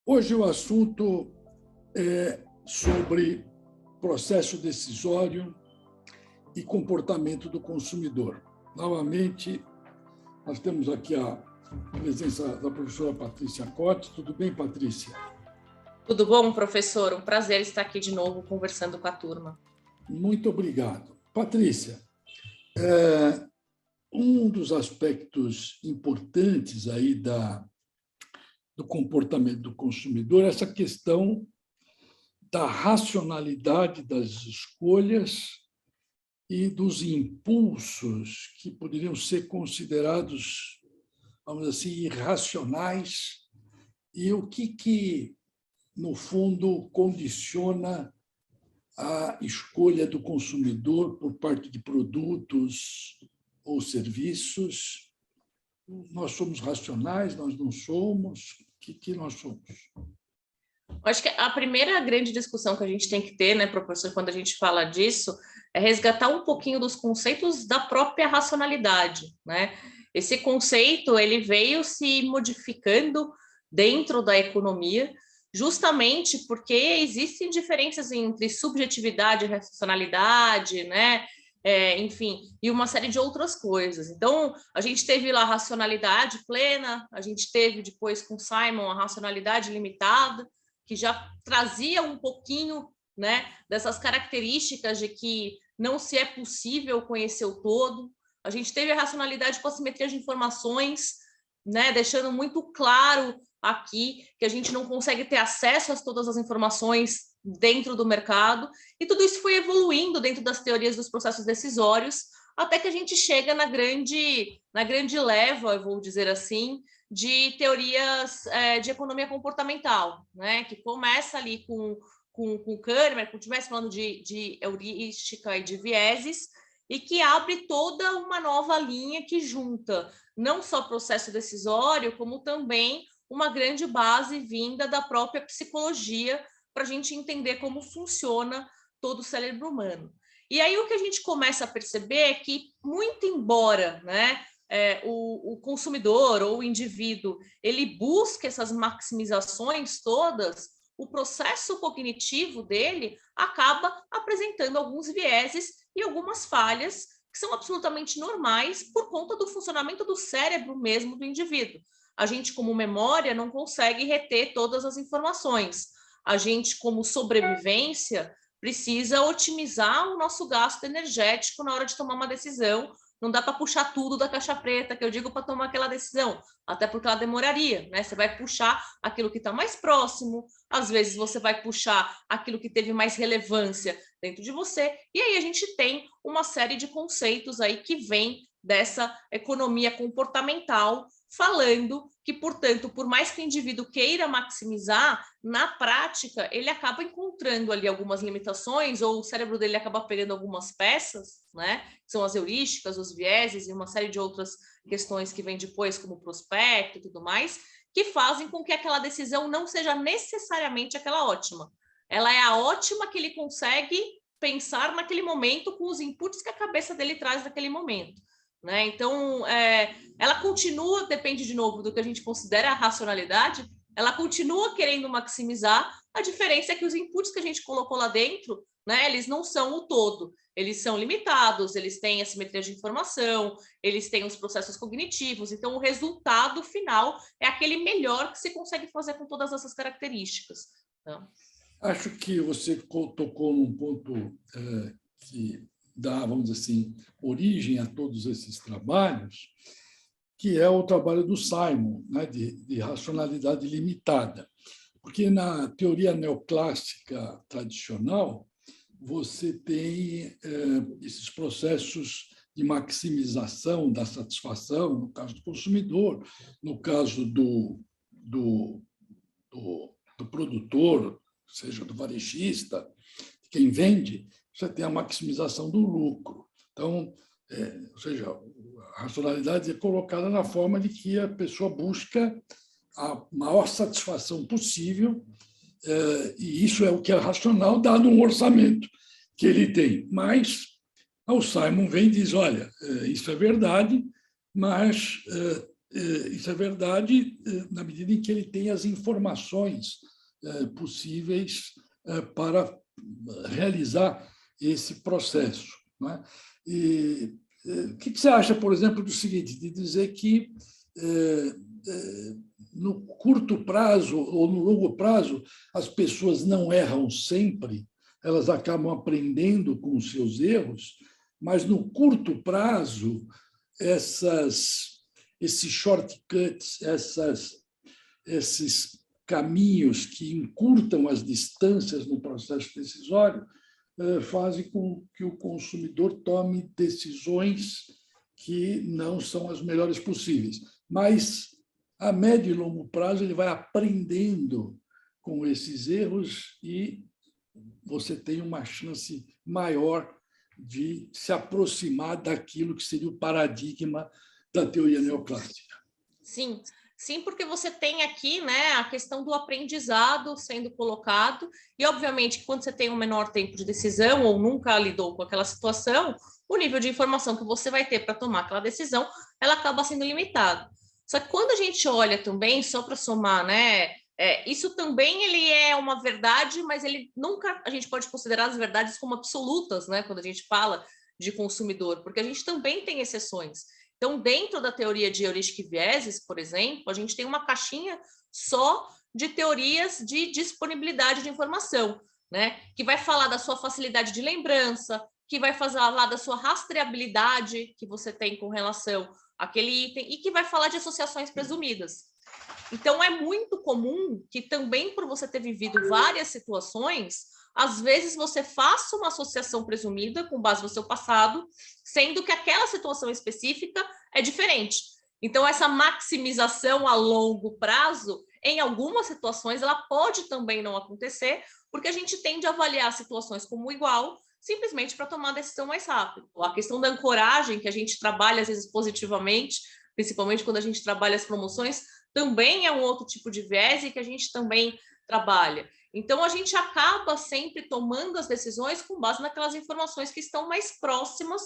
Hoje o assunto é sobre processo decisório e comportamento do consumidor. Novamente, nós temos aqui a presença da professora Patrícia Cotes. Tudo bem, Patrícia? Tudo bom, professor? Um prazer estar aqui de novo conversando com a turma. Muito obrigado. Patrícia, um dos aspectos importantes aí do comportamento do consumidor é essa questão da racionalidade das escolhas e dos impulsos que poderiam ser considerados, vamos dizer assim, irracionais, e o que no fundo, condiciona a escolha do consumidor por parte de produtos ou serviços. Nós somos racionais, nós não somos? O que nós somos? Acho que a primeira grande discussão que a gente tem que ter, né, professor, quando a gente fala disso, é resgatar um pouquinho dos conceitos da própria racionalidade, né? Esse conceito, ele veio se modificando dentro da economia, justamente porque existem diferenças entre subjetividade e racionalidade, né? Enfim, e uma série de outras coisas. Então, a gente teve lá a racionalidade plena, a gente teve depois com Simon a racionalidade limitada, que já trazia um pouquinho, né, dessas características de que não se é possível conhecer o todo. A gente teve a racionalidade com a simetria de informações, né, deixando muito claro aqui que a gente não consegue ter acesso a todas as informações dentro do mercado, e tudo isso foi evoluindo dentro das teorias dos processos decisórios, até que a gente chega na grande leva, eu vou dizer assim, de teorias de economia comportamental, né, que começa ali com Kahneman, como estivesse falando de heurística e de vieses, e que abre toda uma nova linha que junta não só processo decisório, como também uma grande base vinda da própria psicologia para a gente entender como funciona todo o cérebro humano. E aí o que a gente começa a perceber é que, muito embora, né, o consumidor ou o indivíduo ele busca essas maximizações todas, o processo cognitivo dele acaba apresentando alguns vieses e algumas falhas que são absolutamente normais por conta do funcionamento do cérebro mesmo do indivíduo. A gente, como memória, não consegue reter todas as informações. A gente, como sobrevivência, precisa otimizar o nosso gasto energético na hora de tomar uma decisão. Não dá para puxar tudo da caixa preta, que eu digo, para tomar aquela decisão, até porque ela demoraria, né? Você vai puxar aquilo que está mais próximo, às vezes você vai puxar aquilo que teve mais relevância dentro de você, e aí a gente tem uma série de conceitos aí que vem dessa economia comportamental, falando que, portanto, por mais que o indivíduo queira maximizar, na prática, ele acaba encontrando ali algumas limitações, ou o cérebro dele acaba pegando algumas peças, né? Que são as heurísticas, os vieses e uma série de outras questões que vêm depois, como o prospecto e tudo mais, que fazem com que aquela decisão não seja necessariamente aquela ótima. Ela é a ótima que ele consegue pensar naquele momento com os inputs que a cabeça dele traz naquele momento. Né? Então, ela continua, depende de novo do que a gente considera a racionalidade, ela continua querendo maximizar, a diferença é que os inputs que a gente colocou lá dentro, né, eles não são o todo, eles são limitados, eles têm a simetria de informação, eles têm os processos cognitivos, então o resultado final é aquele melhor que se consegue fazer com todas essas características. Então, acho que você tocou num ponto que dá, vamos dizer assim, origem a todos esses trabalhos, que é o trabalho do Simon, né, de racionalidade limitada. Porque na teoria neoclássica tradicional, você tem esses processos de maximização da satisfação, no caso do consumidor, no caso do produtor, seja do varejista, quem vende, você tem a maximização do lucro. Então, ou seja, a racionalidade é colocada na forma de que a pessoa busca a maior satisfação possível, e isso é o que é racional, dado um orçamento que ele tem. Mas o Simon vem e diz, olha, isso é verdade, mas Isso é verdade na medida em que ele tem as informações possíveis para realizar esse processo, né? E o que você acha, por exemplo, do seguinte, de dizer que no curto prazo ou no longo prazo as pessoas não erram sempre, elas acabam aprendendo com os seus erros, mas no curto prazo esses shortcuts, esses caminhos que encurtam as distâncias no processo decisório fazem com que o consumidor tome decisões que não são as melhores possíveis. Mas, a médio e longo prazo, ele vai aprendendo com esses erros e você tem uma chance maior de se aproximar daquilo que seria o paradigma da teoria neoclássica. Sim. Sim, porque você tem aqui, né, a questão do aprendizado sendo colocado, e obviamente quando você tem um menor tempo de decisão ou nunca lidou com aquela situação, o nível de informação que você vai ter para tomar aquela decisão, ela acaba sendo limitado. Só que quando a gente olha também, só para somar, né, isso também ele é uma verdade, mas ele nunca a gente pode considerar as verdades como absolutas, né, quando a gente fala de consumidor, porque a gente também tem exceções. Então, dentro da teoria de heurística e vieses, por exemplo, a gente tem uma caixinha só de teorias de disponibilidade de informação, né? Que vai falar da sua facilidade de lembrança, que vai falar da sua rastreabilidade que você tem com relação àquele item e que vai falar de associações presumidas. Então, é muito comum que também por você ter vivido várias situações, às vezes você faça uma associação presumida com base no seu passado, sendo que aquela situação específica é diferente. Então, essa maximização a longo prazo, em algumas situações, ela pode também não acontecer, porque a gente tende a avaliar situações como igual, simplesmente para tomar a decisão mais rápido. A questão da ancoragem, que a gente trabalha, às vezes, positivamente, principalmente quando a gente trabalha as promoções, também é um outro tipo de viés e que a gente também trabalha. Então, a gente acaba sempre tomando as decisões com base naquelas informações que estão mais próximas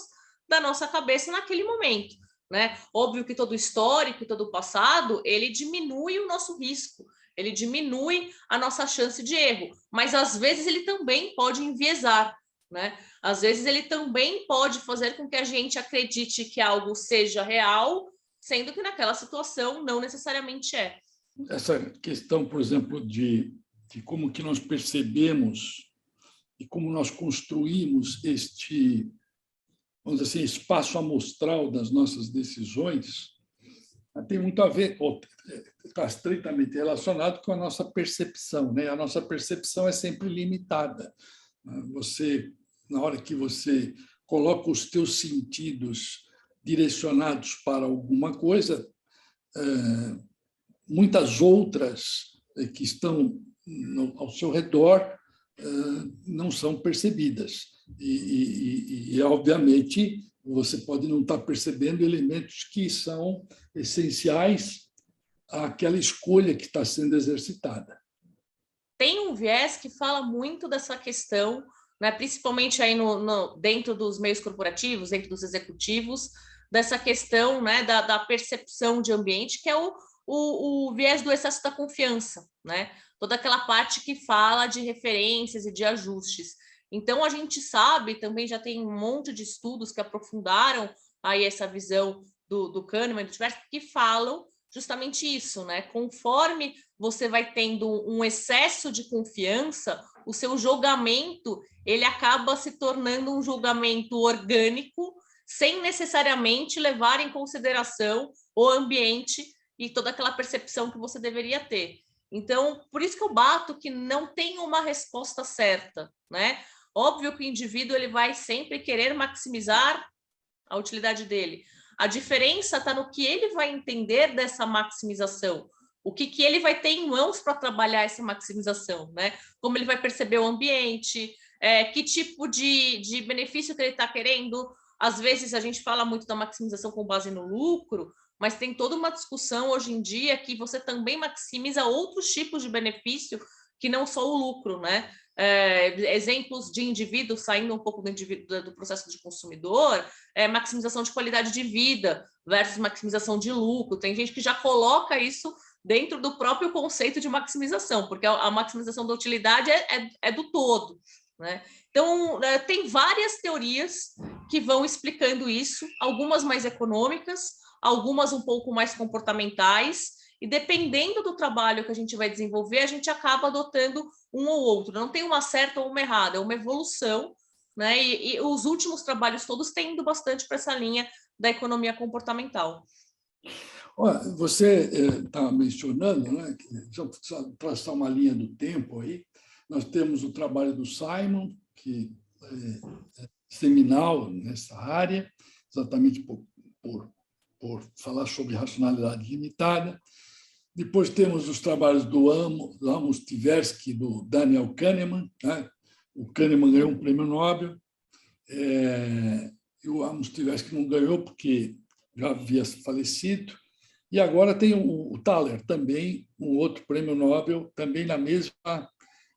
da nossa cabeça naquele momento, né? Óbvio que todo o histórico e todo o passado, ele diminui o nosso risco, ele diminui a nossa chance de erro, mas às vezes ele também pode enviesar, né? Às vezes ele também pode fazer com que a gente acredite que algo seja real, sendo que naquela situação não necessariamente é. Essa questão, por exemplo, de como que nós percebemos e como nós construímos este, vamos dizer assim, espaço amostral das nossas decisões, tem muito a ver, está estritamente relacionado com a nossa percepção, né? A nossa percepção é sempre limitada. Você, na hora que você coloca os teus sentidos direcionados para alguma coisa, muitas outras que estão ao seu redor não são percebidas. E, obviamente, você pode não estar percebendo elementos que são essenciais àquela escolha que está sendo exercitada. Tem um viés que fala muito dessa questão, né, principalmente aí dentro dos meios corporativos, dentro dos executivos, dessa questão, né, da percepção de ambiente, que é o viés do excesso da confiança, né? Toda aquela parte que fala de referências e de ajustes. Então, a gente sabe, também já tem um monte de estudos que aprofundaram aí essa visão do Kahneman, do Tversky, que falam justamente isso, né? Conforme você vai tendo um excesso de confiança, o seu julgamento, ele acaba se tornando um julgamento orgânico, sem necessariamente levar em consideração o ambiente e toda aquela percepção que você deveria ter. Então, por isso que eu bato que não tem uma resposta certa, né? Óbvio que o indivíduo ele vai sempre querer maximizar a utilidade dele. A diferença está no que ele vai entender dessa maximização. O que ele vai ter em mãos para trabalhar essa maximização, né? Como ele vai perceber o ambiente, que tipo de benefício que ele está querendo. Às vezes a gente fala muito da maximização com base no lucro, mas tem toda uma discussão hoje em dia que você também maximiza outros tipos de benefício que não só o lucro, né? exemplos de indivíduos saindo um pouco do processo de consumidor, maximização de qualidade de vida versus maximização de lucro. Tem gente que já coloca isso dentro do próprio conceito de maximização, porque a maximização da utilidade é do todo, né? Então, tem várias teorias que vão explicando isso, algumas mais econômicas, algumas um pouco mais comportamentais, e dependendo do trabalho que a gente vai desenvolver, a gente acaba adotando um ou outro. Não tem uma certa ou uma errada, é uma evolução, né? E os últimos trabalhos todos têm indo bastante para essa linha da economia comportamental. Olha, você está mencionando, né, só traçar uma linha do tempo aí, nós temos o trabalho do Simon, que é seminal nessa área, exatamente por falar sobre racionalidade limitada. Depois temos os trabalhos do Amos Tversky e do Daniel Kahneman, né? O Kahneman ganhou um prêmio Nobel, e o Amos Tversky não ganhou porque já havia falecido. E agora tem o Thaler, também um outro prêmio Nobel, também na mesma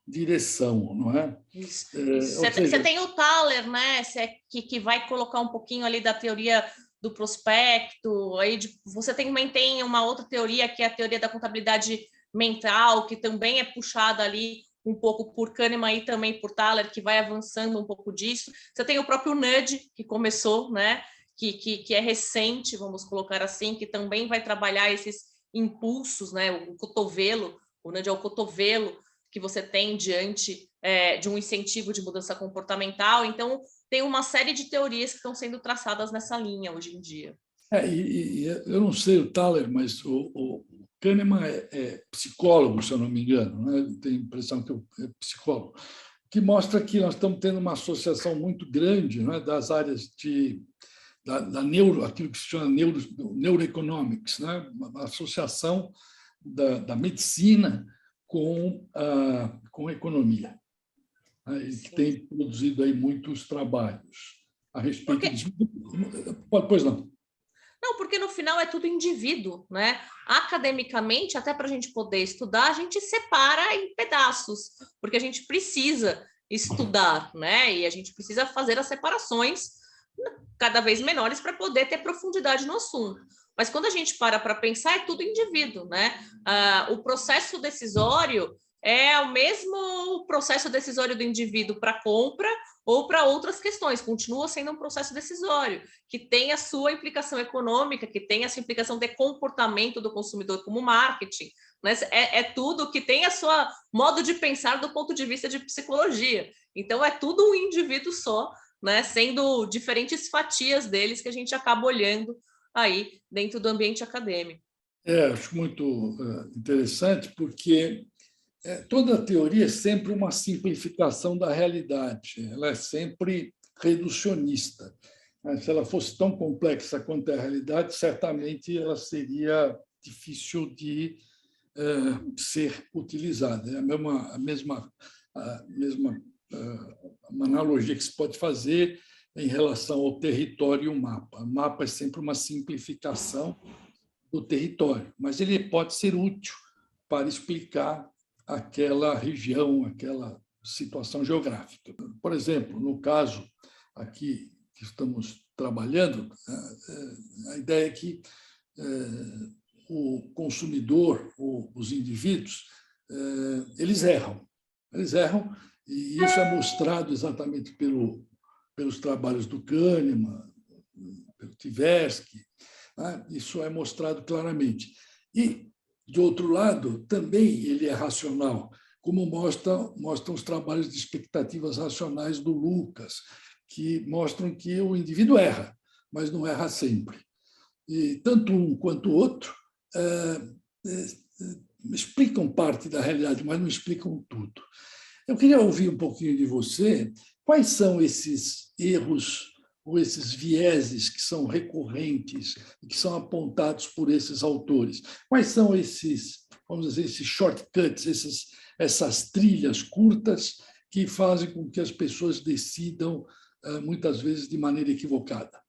direção, não é? Você tem o Thaler, né? Que vai colocar um pouquinho ali da teoria do prospecto, aí você também tem uma outra teoria, que é a teoria da contabilidade mental, que também é puxada ali um pouco por Kahneman e também por Thaler, que vai avançando um pouco disso. Você tem o próprio Nudge, que começou, né? Que é recente, vamos colocar assim, que também vai trabalhar esses impulsos, né? O cotovelo, o Nudge é o cotovelo que você tem diante de um incentivo de mudança comportamental. Então, tem uma série de teorias que estão sendo traçadas nessa linha hoje em dia. Eu não sei o Thaler, mas o Kahneman é psicólogo, se eu não me engano, né? Tenho a impressão que é psicólogo, que mostra que nós estamos tendo uma associação muito grande, né, das áreas aquilo que se chama neuroeconomics, né? Uma associação da medicina com a economia. Que tem produzido aí muitos trabalhos a respeito disso. Pois não. Não, porque no final é tudo indivíduo, né? Academicamente, até para a gente poder estudar, a gente separa em pedaços, porque a gente precisa estudar, né? E a gente precisa fazer as separações cada vez menores para poder ter profundidade no assunto. Mas quando a gente para pensar, é tudo indivíduo, né? O processo decisório é o mesmo processo decisório do indivíduo para compra ou para outras questões, continua sendo um processo decisório, que tem a sua implicação econômica, que tem a sua implicação de comportamento do consumidor como marketing, né? É tudo que tem a sua modo de pensar do ponto de vista de psicologia. Então, é tudo um indivíduo só, né? Sendo diferentes fatias deles que a gente acaba olhando aí dentro do ambiente acadêmico. Acho muito interessante, porque toda a teoria é sempre uma simplificação da realidade, ela é sempre reducionista. Se ela fosse tão complexa quanto a realidade, certamente ela seria difícil de ser utilizada. É a mesma uma analogia que se pode fazer em relação ao território e o mapa. O mapa é sempre uma simplificação do território, mas ele pode ser útil para explicar aquela região, aquela situação geográfica. Por exemplo, no caso aqui que estamos trabalhando, a ideia é que o consumidor, os indivíduos, eles erram, e isso é mostrado exatamente pelos trabalhos do Kahneman, pelo Tversky, né? Isso é mostrado claramente. E, de outro lado, também ele é racional, como mostram os trabalhos de expectativas racionais do Lucas, que mostram que o indivíduo erra, mas não erra sempre. E tanto um quanto o outro explicam parte da realidade, mas não explicam tudo. Eu queria ouvir um pouquinho de você. Quais são esses erros ou esses vieses que são recorrentes e que são apontados por esses autores? Quais são esses, vamos dizer, esses shortcuts, essas trilhas curtas que fazem com que as pessoas decidam, muitas vezes, de maneira equivocada?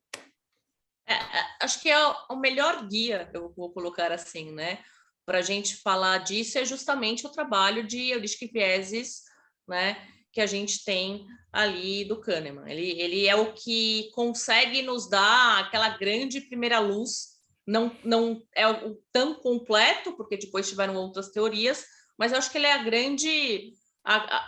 Acho que é o melhor guia, eu vou colocar assim, né? Para a gente falar disso é justamente o trabalho de heurística e vieses, né? que a gente tem ali do Kahneman. Ele é o que consegue nos dar aquela grande primeira luz, não é o tão completo, porque depois tiveram outras teorias, mas eu acho que ele é a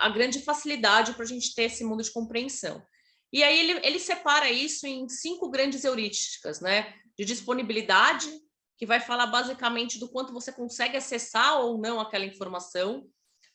grande facilidade para a gente ter esse mundo de compreensão. E aí ele separa isso em 5 grandes heurísticas, né? De disponibilidade, que vai falar basicamente do quanto você consegue acessar ou não aquela informação.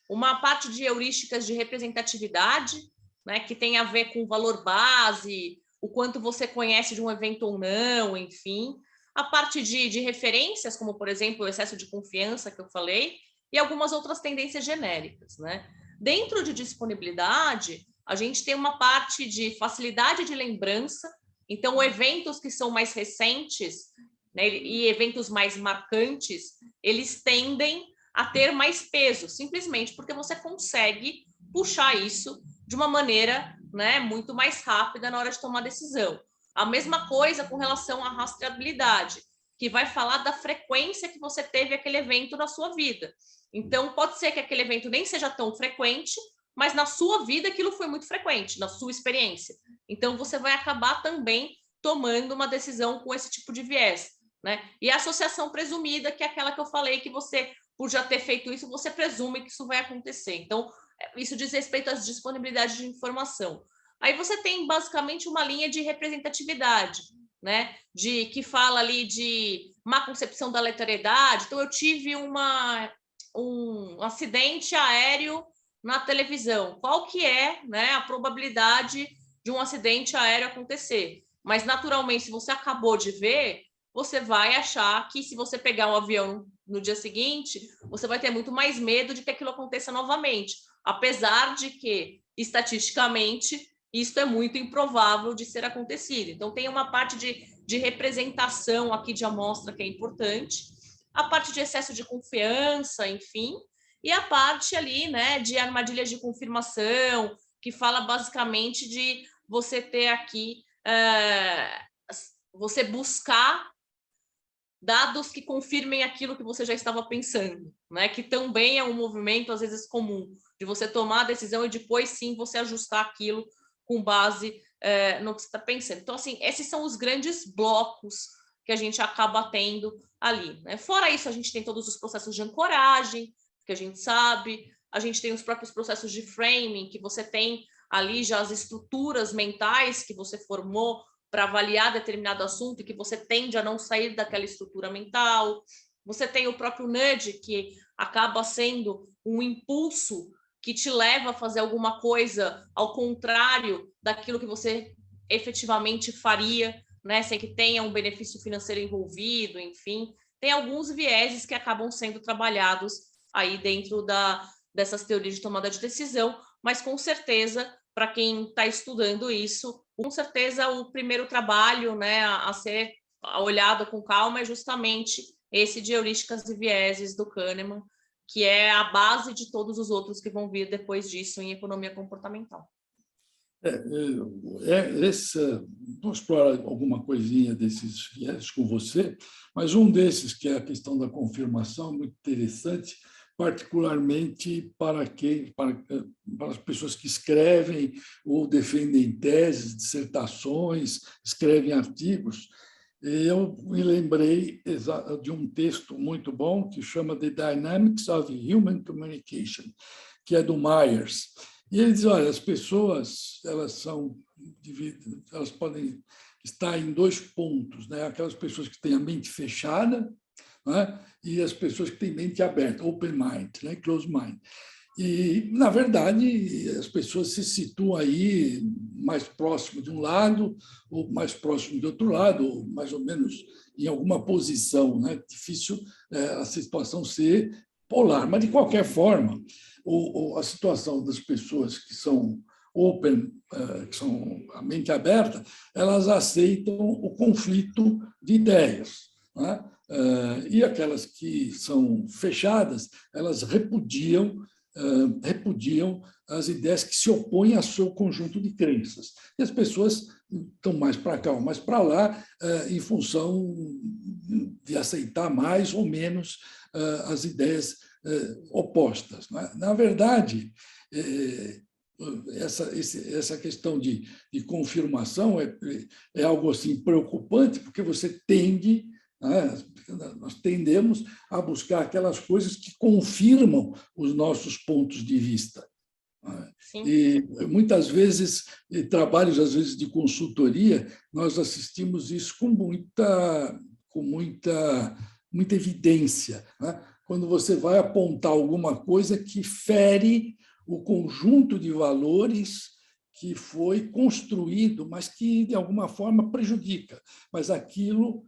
Uma parte de heurísticas de representatividade, né? Que tem a ver com o valor base, o quanto você conhece de um evento ou não, enfim. A parte de referências, como, por exemplo, o excesso de confiança que eu falei, e algumas outras tendências genéricas, né? Dentro de disponibilidade, a gente tem uma parte de facilidade de lembrança, então eventos que são mais recentes, né, e eventos mais marcantes, eles tendem a ter mais peso, simplesmente porque você consegue puxar isso de uma maneira, né, muito mais rápida na hora de tomar decisão. A mesma coisa com relação à rastreabilidade, que vai falar da frequência que você teve aquele evento na sua vida. Então, pode ser que aquele evento nem seja tão frequente, mas na sua vida aquilo foi muito frequente, na sua experiência. Então, você vai acabar também tomando uma decisão com esse tipo de viés, né? E a associação presumida, que é aquela que eu falei, que você, por já ter feito isso, você presume que isso vai acontecer. Então, isso diz respeito às disponibilidades de informação. Aí você tem, basicamente, uma linha de representatividade, né? Que fala ali de má concepção da aleatoriedade. Então, eu tive um acidente aéreo na televisão. Qual que é, né, a probabilidade de um acidente aéreo acontecer? Mas, naturalmente, se você acabou de ver, você vai achar que, se você pegar um avião no dia seguinte, você vai ter muito mais medo de que aquilo aconteça novamente, apesar de que, estatisticamente, isso é muito improvável de ser acontecido. Então, tem uma parte de representação aqui de amostra que é importante, a parte de excesso de confiança, enfim, e a parte ali, né, de armadilhas de confirmação, que fala basicamente de você ter aqui, você buscar dados que confirmem aquilo que você já estava pensando, né? Que também é um movimento, às vezes, comum, de você tomar a decisão e depois, sim, você ajustar aquilo com base no que você está pensando. Então, assim, esses são os grandes blocos que a gente acaba tendo ali, né? Fora isso, a gente tem todos os processos de ancoragem, que a gente sabe, a gente tem os próprios processos de framing, que você tem ali já as estruturas mentais que você formou para avaliar determinado assunto e que você tende a não sair daquela estrutura mental. Você tem o próprio nudge, que acaba sendo um impulso que te leva a fazer alguma coisa ao contrário daquilo que você efetivamente faria, né, sem que tenha um benefício financeiro envolvido, enfim. Tem alguns vieses que acabam sendo trabalhados aí dentro dessas teorias de tomada de decisão, mas com certeza, para quem está estudando isso, com certeza o primeiro trabalho, né, a ser olhado com calma é justamente esse de heurísticas e vieses do Kahneman, que é a base de todos os outros que vão vir depois disso em economia comportamental. Vou explorar alguma coisinha desses viés com você, mas um desses, que é a questão da confirmação, muito interessante, particularmente para as pessoas que escrevem ou defendem teses, dissertações, escrevem artigos. Eu me lembrei de um texto muito bom que chama The Dynamics of Human Communication, que é do Myers. E ele diz, olha, as pessoas elas podem estar em 2 pontos, né? Aquelas pessoas que têm a mente fechada, né? E as pessoas que têm mente aberta, open mind, né? Close mind. E, na verdade, as pessoas se situam aí mais próximo de um lado ou mais próximo de outro lado, ou mais ou menos em alguma posição, né? Difícil a situação ser polar, mas, de qualquer forma, a situação das pessoas que são open, que são a mente aberta, elas aceitam o conflito de ideias, né? E aquelas que são fechadas, elas repudiam as ideias que se opõem ao seu conjunto de crenças. E as pessoas estão mais para cá ou mais para lá, em função de aceitar mais ou menos as ideias opostas. Na verdade, essa questão de confirmação é algo assim preocupante, porque você tende, né, nós tendemos a buscar aquelas coisas que confirmam os nossos pontos de vista. Sim. E muitas vezes, trabalhos às vezes de consultoria, nós assistimos isso com muita evidência, né? Quando você vai apontar alguma coisa que fere o conjunto de valores que foi construído, mas que, de alguma forma, prejudica. Mas aquilo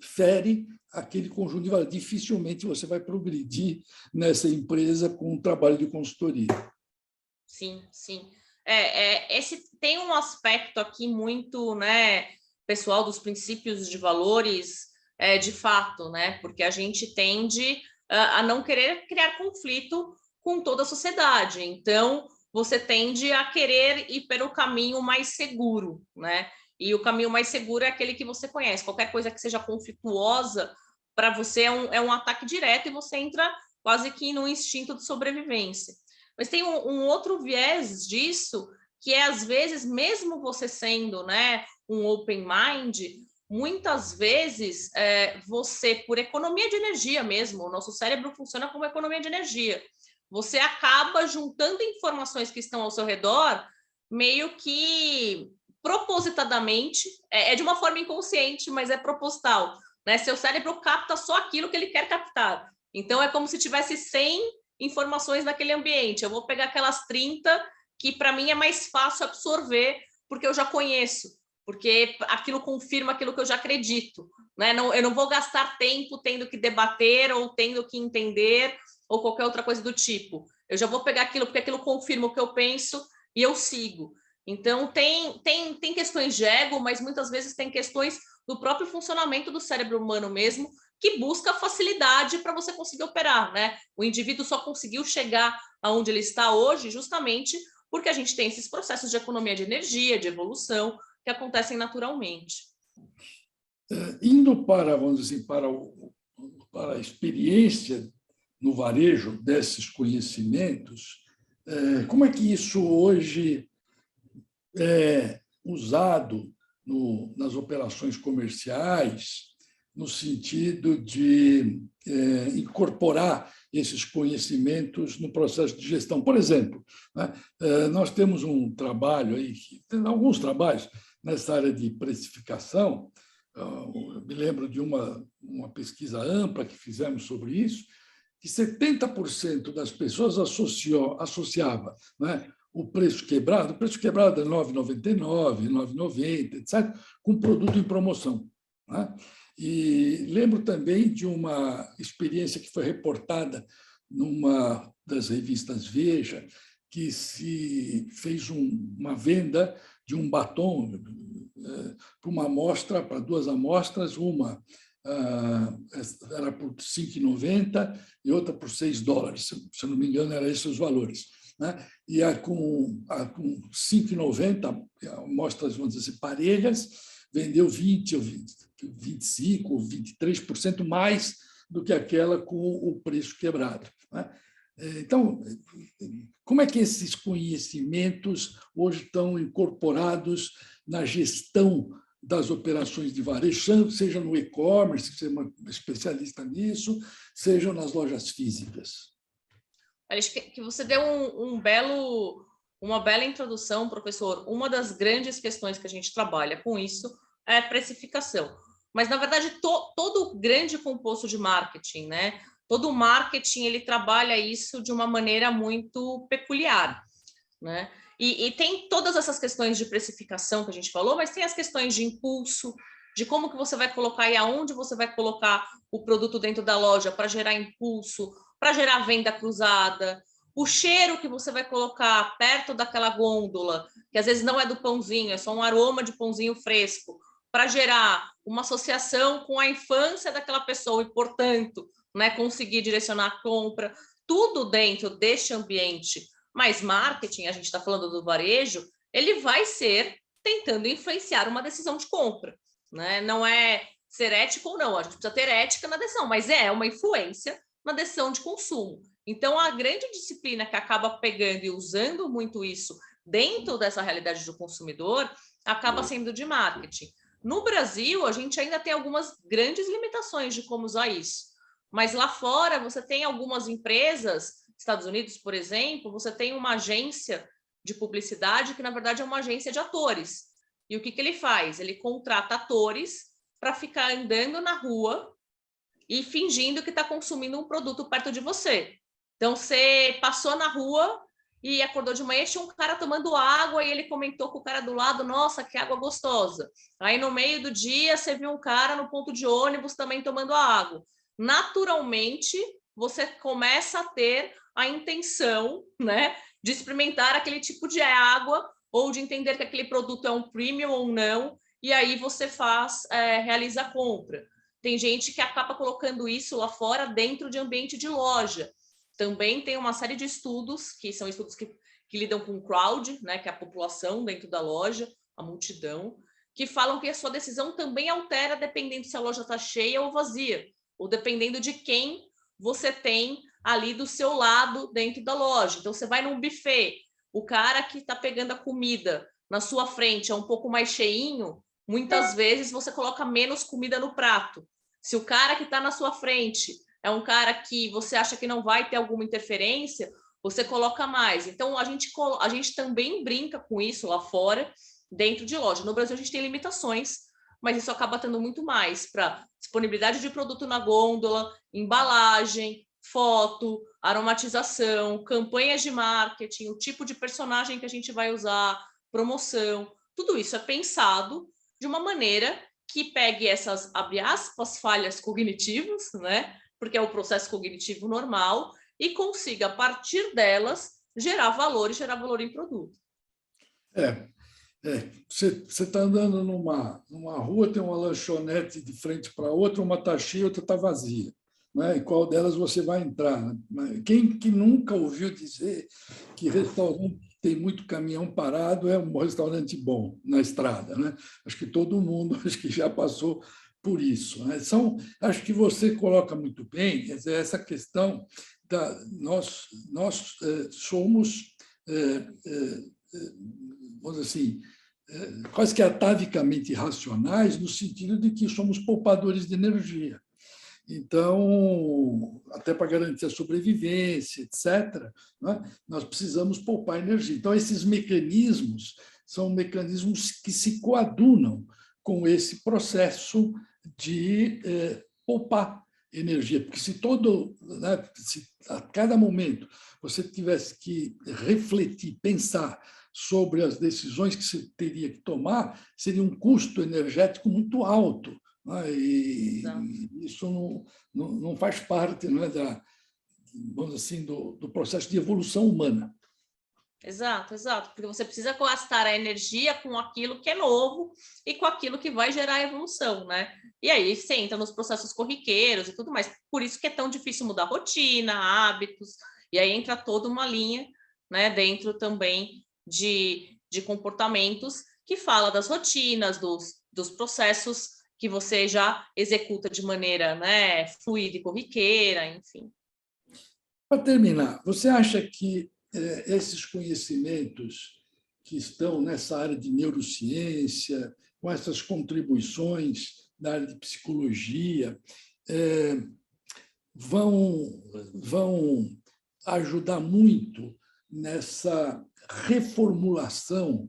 fere aquele conjunto de valores. Dificilmente você vai progredir nessa empresa com um trabalho de consultoria. Sim, sim. Esse tem um aspecto aqui muito, né, pessoal, dos princípios de valores, de fato, né? Porque a gente tende a não querer criar conflito com toda a sociedade. Então, você tende a querer ir pelo caminho mais seguro, né? E o caminho mais seguro é aquele que você conhece. Qualquer coisa que seja conflituosa, para você é um ataque direto e você entra quase que no instinto de sobrevivência. Mas tem um outro viés disso, que é, às vezes, mesmo você sendo, né, um open mind, muitas vezes você, por economia de energia mesmo, o nosso cérebro funciona como economia de energia, você acaba juntando informações que estão ao seu redor, meio que propositadamente, de uma forma inconsciente, mas é proposital, né? Seu cérebro capta só aquilo que ele quer captar. Então, é como se tivesse 100 informações naquele ambiente. Eu vou pegar aquelas 30 que, para mim, é mais fácil absorver, porque eu já conheço, porque aquilo confirma aquilo que eu já acredito, né? Eu não vou gastar tempo tendo que debater ou tendo que entender ou qualquer outra coisa do tipo. Eu já vou pegar aquilo porque aquilo confirma o que eu penso e eu sigo. Então, tem questões de ego, mas muitas vezes tem questões do próprio funcionamento do cérebro humano mesmo, que busca facilidade para você conseguir operar, né? O indivíduo só conseguiu chegar aonde ele está hoje justamente porque a gente tem esses processos de economia de energia, de evolução, que acontecem naturalmente. Indo para, vamos dizer assim, para a experiência no varejo desses conhecimentos, como é que isso hoje é usado nas operações comerciais, no sentido de incorporar esses conhecimentos no processo de gestão? Por exemplo, né, nós temos um trabalho aí, alguns trabalhos nessa área de precificação. Eu me lembro de uma pesquisa ampla que fizemos sobre isso, que 70% das pessoas associava, né, o preço quebrado é R$ 9,99, R$ 9,90, etc., com produto em promoção, né? E lembro também de uma experiência que foi reportada numa das revistas Veja, que se fez uma venda de um batom para uma amostra, para duas amostras, uma era por R$ 5,90 e outra por $6, se não me engano, eram esses os valores, né? E com R$ 5,90, amostras, vamos dizer assim, parelhas, vendeu 20 ou 25 ou 23% mais do que aquela com o preço quebrado, né? Então, como é que esses conhecimentos hoje estão incorporados na gestão das operações de varejo, seja no e-commerce, que você é uma especialista nisso, seja nas lojas físicas? Acho que você deu uma bela introdução, professor. Uma das grandes questões que a gente trabalha com isso é a precificação. Mas, na verdade, todo grande composto de marketing, né? Todo marketing, ele trabalha isso de uma maneira muito peculiar, né? E tem todas essas questões de precificação que a gente falou, mas tem as questões de impulso, de como que você vai colocar e aonde você vai colocar o produto dentro da loja para gerar impulso, para gerar venda cruzada, o cheiro que você vai colocar perto daquela gôndola, que às vezes não é do pãozinho, é só um aroma de pãozinho fresco, para gerar uma associação com a infância daquela pessoa e, portanto, né, conseguir direcionar a compra, tudo dentro deste ambiente. Mas marketing, a gente está falando do varejo, ele vai ser tentando influenciar uma decisão de compra, né? Não é ser ético ou não, a gente precisa ter ética na decisão, mas é uma influência na decisão de consumo. Então, a grande disciplina que acaba pegando e usando muito isso dentro dessa realidade do consumidor acaba sendo de marketing. No Brasil, a gente ainda tem algumas grandes limitações de como usar isso. Mas lá fora, você tem algumas empresas, Estados Unidos, por exemplo, você tem uma agência de publicidade que, na verdade, é uma agência de atores. E o que ele faz? Ele contrata atores para ficar andando na rua e fingindo que está consumindo um produto perto de você. Então, você passou na rua e acordou de manhã, tinha um cara tomando água e ele comentou com o cara do lado, nossa, que água gostosa. Aí, no meio do dia, você viu um cara no ponto de ônibus também tomando água. Naturalmente, você começa a ter a intenção, né, de experimentar aquele tipo de água ou de entender que aquele produto é um premium ou não, e aí você realiza a compra. Tem gente que acaba colocando isso lá fora dentro de ambiente de loja. Também tem uma série de estudos, que são estudos que lidam com crowd, né, que é a população dentro da loja, a multidão, que falam que a sua decisão também altera dependendo se a loja está cheia ou vazia, ou dependendo de quem você tem ali do seu lado dentro da loja. Então, você vai num buffet, o cara que está pegando a comida na sua frente é um pouco mais cheinho, muitas vezes você coloca menos comida no prato. Se o cara que está na sua frente é um cara que você acha que não vai ter alguma interferência, você coloca mais. Então, a gente também brinca com isso lá fora, dentro de loja. No Brasil, a gente tem limitações, mas isso acaba tendo muito mais para disponibilidade de produto na gôndola, embalagem, foto, aromatização, campanhas de marketing, o tipo de personagem que a gente vai usar, promoção. Tudo isso é pensado de uma maneira que pegue essas, abre aspas, falhas cognitivas, né? Porque é o processo cognitivo normal, e consiga, a partir delas, gerar valor em produto. Você está andando numa rua, tem uma lanchonete de frente para outra, uma está cheia, outra está vazia. Né? Em qual delas você vai entrar? Quem que nunca ouviu dizer que restaurante que tem muito caminhão parado é um restaurante bom na estrada? Né? Acho que todo mundo acho que já passou por isso. Né? Acho que você coloca muito bem essa questão da nós somos vamos dizer assim, quase que atavicamente racionais, no sentido de que somos poupadores de energia. Então, até para garantir a sobrevivência, etc., né, nós precisamos poupar energia. Então, esses mecanismos são mecanismos que se coadunam com esse processo de poupar energia, porque se se a cada momento você tivesse que refletir, pensar sobre as decisões que você teria que tomar, seria um custo energético muito alto. Né? E isso não faz parte, não é, vamos assim, do processo de evolução humana. Exato, porque você precisa gastar a energia com aquilo que é novo e com aquilo que vai gerar evolução, né? E aí você entra nos processos corriqueiros e tudo mais. Por isso que é tão difícil mudar rotina, hábitos, e aí entra toda uma linha, né, dentro também de comportamentos que fala das rotinas, dos processos que você já executa de maneira, né, fluida e corriqueira, enfim. Para terminar, você acha que esses conhecimentos que estão nessa área de neurociência, com essas contribuições na área de psicologia, vão ajudar muito nessa reformulação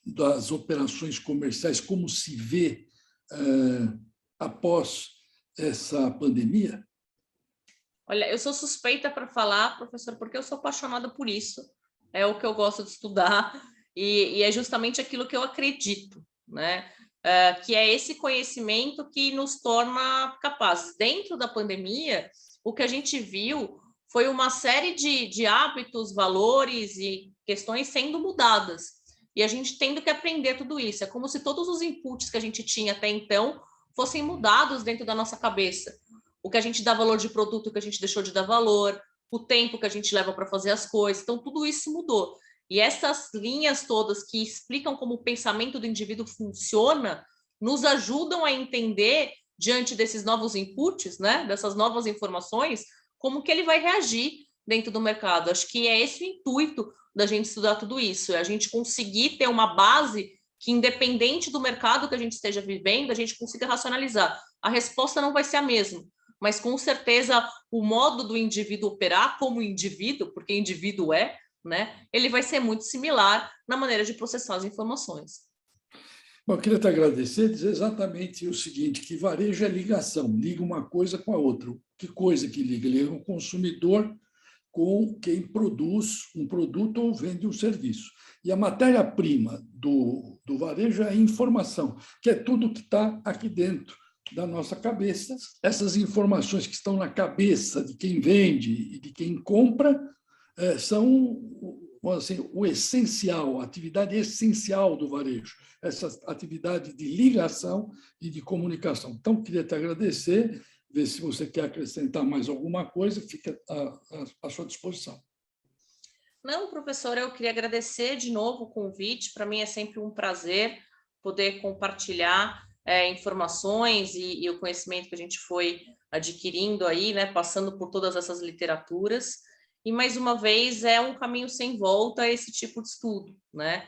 das operações comerciais, como se vê após essa pandemia? Olha, eu sou suspeita para falar, professor, porque eu sou apaixonada por isso. É o que eu gosto de estudar e é justamente aquilo que eu acredito, né? Que é esse conhecimento que nos torna capazes. Dentro da pandemia, o que a gente viu foi uma série de hábitos, valores e questões sendo mudadas. E a gente tendo que aprender tudo isso. É como se todos os inputs que a gente tinha até então fossem mudados dentro da nossa cabeça. O que a gente dá valor de produto, o que a gente deixou de dar valor, o tempo que a gente leva para fazer as coisas. Então, tudo isso mudou. E essas linhas todas que explicam como o pensamento do indivíduo funciona, nos ajudam a entender, diante desses novos inputs, né, dessas novas informações, como que ele vai reagir dentro do mercado. Acho que é esse o intuito da gente estudar tudo isso, é a gente conseguir ter uma base que, independente do mercado que a gente esteja vivendo, a gente consiga racionalizar. A resposta não vai ser a mesma, mas com certeza o modo do indivíduo operar como indivíduo, porque indivíduo é, né, ele vai ser muito similar na maneira de processar as informações. Bom, eu queria te agradecer e dizer exatamente o seguinte, que varejo é ligação, liga uma coisa com a outra. Que coisa que liga? Liga o consumidor com quem produz um produto ou vende um serviço. E a matéria-prima do varejo é a informação, que é tudo que está aqui dentro da nossa cabeça. Essas informações que estão na cabeça de quem vende e de quem compra são assim, o essencial, a atividade essencial do varejo, essa atividade de ligação e de comunicação. Então, queria te agradecer, ver se você quer acrescentar mais alguma coisa, fica à sua disposição. Não, professor, eu queria agradecer de novo o convite. Para mim é sempre um prazer poder compartilhar informações e o conhecimento que a gente foi adquirindo aí, né, passando por todas essas literaturas. E, mais uma vez, é um caminho sem volta esse tipo de estudo, né?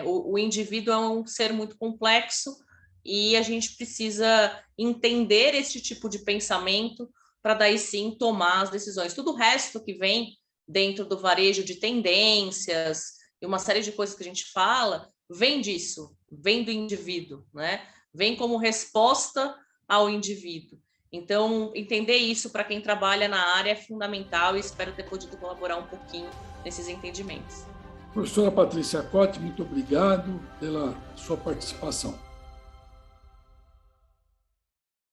O indivíduo é um ser muito complexo e a gente precisa entender esse tipo de pensamento para daí sim tomar as decisões. Tudo o resto que vem dentro do varejo de tendências e uma série de coisas que a gente fala, vem disso, vem do indivíduo, né? Vem como resposta ao indivíduo. Então, entender isso para quem trabalha na área é fundamental e espero ter podido colaborar um pouquinho nesses entendimentos. Professora Patrícia Cote, muito obrigado pela sua participação.